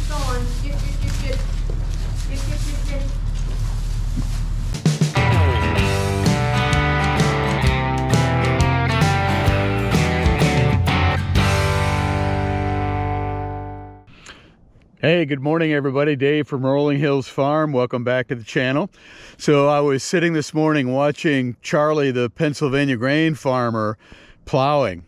keep going. Get. Hey, good morning everybody. Dave from Rolling Hills Farm. Welcome back to the channel. So I was sitting this morning watching Charlie, the Pennsylvania grain farmer, plowing,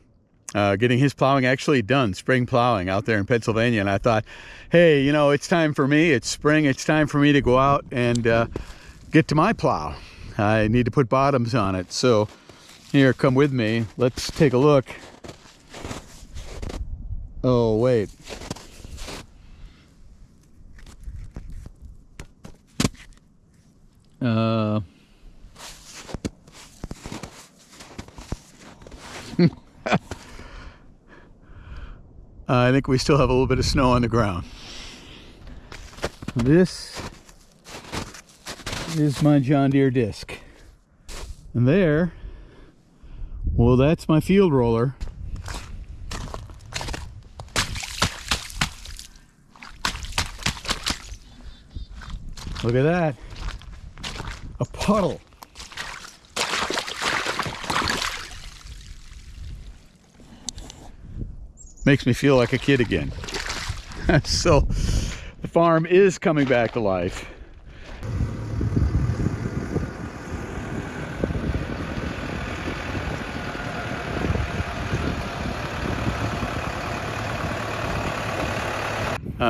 getting his plowing actually done, spring plowing out there in Pennsylvania. And I thought, hey, you know, it's time for me. It's spring. It's time for me to go out and get to my plow. I need to put bottoms on it. So here, come with me. Let's take a look. Oh, wait. I think we still have a little bit of snow on the ground. This is my John Deere disc. And there, well, that's my field roller. Look at that. A puddle. Makes me feel like a kid again. So the farm is coming back to life.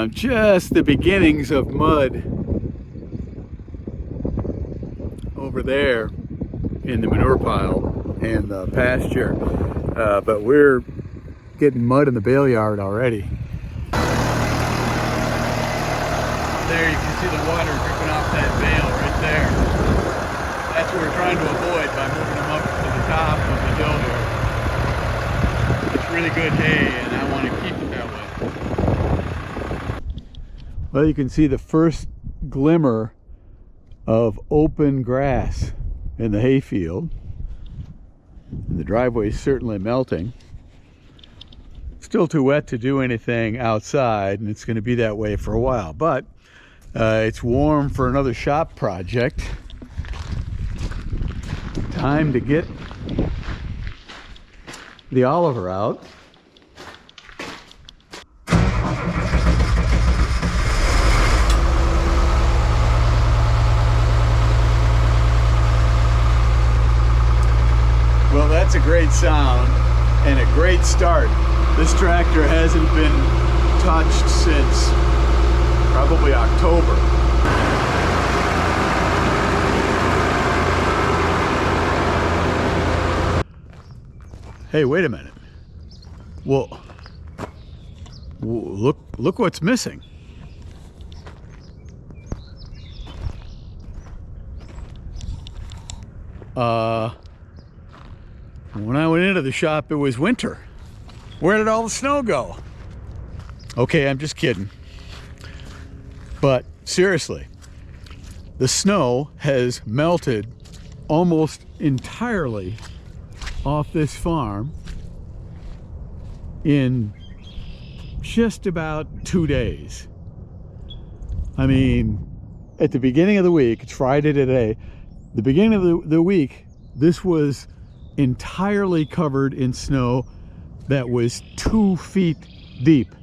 Just the beginnings of mud over there in the manure pile and the pasture, but we're getting mud in the bale yard already. There you can see the water dripping off that bale right there. That's what we're trying to avoid by moving them up to the top of the hill here. It's really good hay and I want to keep it that way. Well, you can see the first glimmer of open grass in the hayfield. And the driveway is certainly melting. Still too wet to do anything outside, and it's going to be that way for a while, but it's warm for another shop project. Time to get the Oliver out. Well, that's a great sound and a great start. This tractor hasn't been touched since probably October. Hey, wait a minute. Well, look what's missing. When I went into the shop, it was winter. Where did all the snow go? Okay, I'm just kidding. But seriously, the snow has melted almost entirely off this farm in just about 2 days. I mean, at the beginning of the week, it's Friday today, the beginning of the week, this was entirely covered in snow that was 2 feet deep.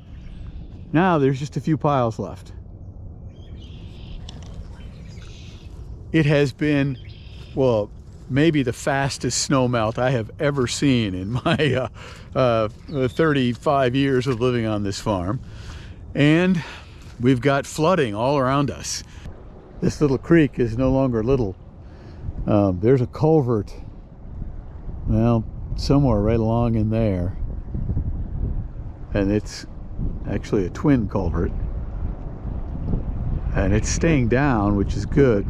Now there's just a few piles left. It has been, well, maybe the fastest snow melt I have ever seen in my 35 years of living on this farm. And we've got flooding all around us. This little creek is no longer little. There's a culvert, well, somewhere right along in there. And it's actually a twin culvert. And it's staying down, which is good.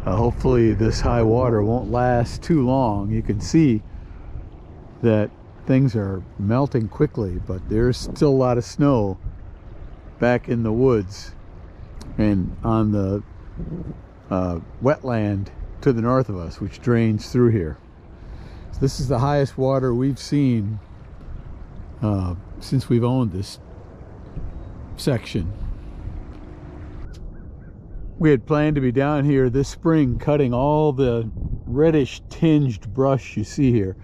Hopefully this high water won't last too long. You can see that things are melting quickly, but there's still a lot of snow back in the woods and on the wetland to the north of us, which drains through here. So this is the highest water we've seen since we've owned this section. We had planned to be down here this spring cutting all the reddish tinged brush you see here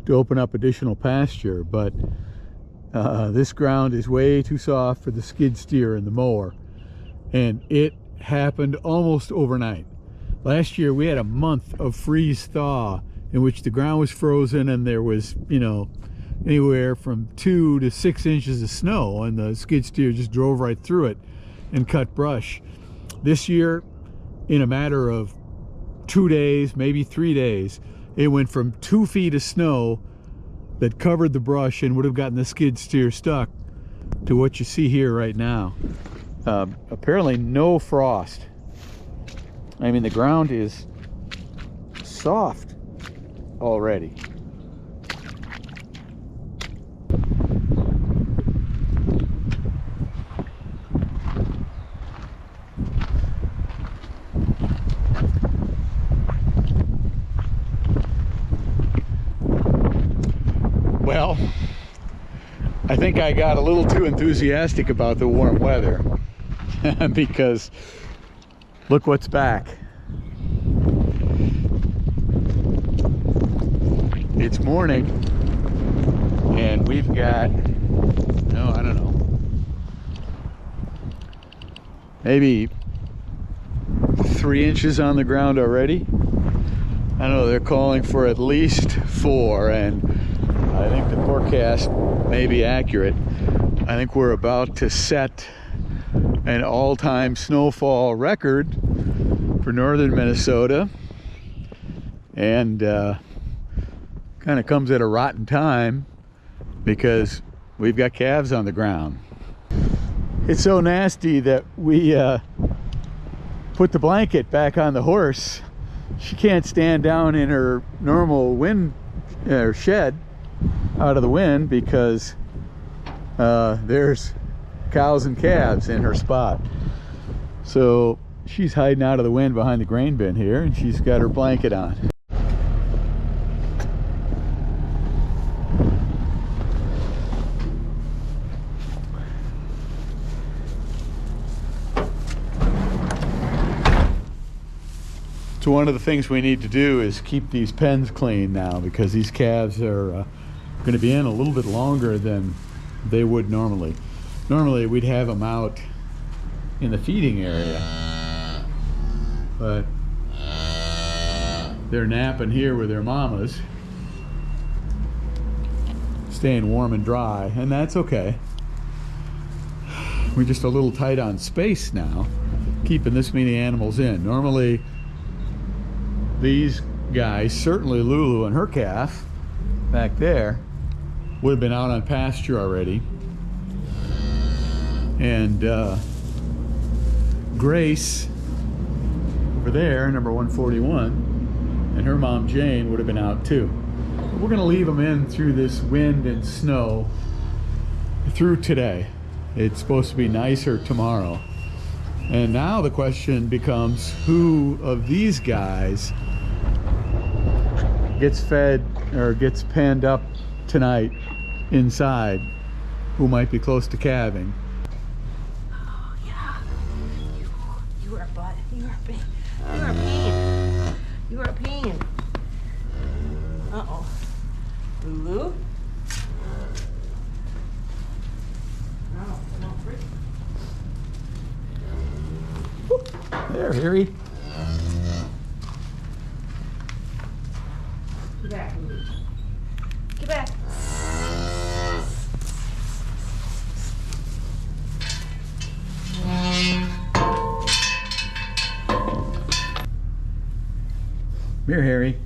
to open up additional pasture, but this ground is way too soft for the skid steer and the mower, and it happened almost overnight. Last year we had a month of freeze thaw in which the ground was frozen and there was, you know, anywhere from 2 to 6 inches of snow, and the skid steer just drove right through it and cut brush. This year, in a matter of 2 days, maybe 3 days, it went from 2 feet of snow that covered the brush and would have gotten the skid steer stuck to what you see here right now. Apparently no frost. I mean, the ground is soft already. Well, I think I got a little too enthusiastic about the warm weather because look what's back. It's morning and we've got, no, I don't know, maybe 3 inches on the ground already. I don't know, they're calling for at least 4, and I think the forecast may be accurate. I think we're about to set an all-time snowfall record for northern Minnesota, and kind of comes at a rotten time because we've got calves on the ground. It's so nasty that we put the blanket back on the horse. She can't stand down in her normal wind shed out of the wind because there's cows and calves in her spot. So she's hiding out of the wind behind the grain bin here, and she's got her blanket on. So one of the things we need to do is keep these pens clean now, because these calves are going to be in a little bit longer than they would normally. Normally we'd have them out in the feeding area, but they're napping here with their mamas, staying warm and dry, and that's okay. We're just a little tight on space now, keeping this many animals in. Normally these guys, certainly Lulu and her calf back there, would have been out on pasture already, and Grace over there, number 141, and her mom Jane would have been out too. But we're going to leave them in through this wind and snow through today. It's supposed to be nicer tomorrow, and now the question becomes, who of these guys gets fed or gets penned up tonight inside, who might be close to calving. Oh yeah, you are a butt. You are a pain. You are a pain. You are a pain. Uh-oh. Lulu? No, come on, free. There, Harry. Get back, Lulu. Get back. Here, Harry.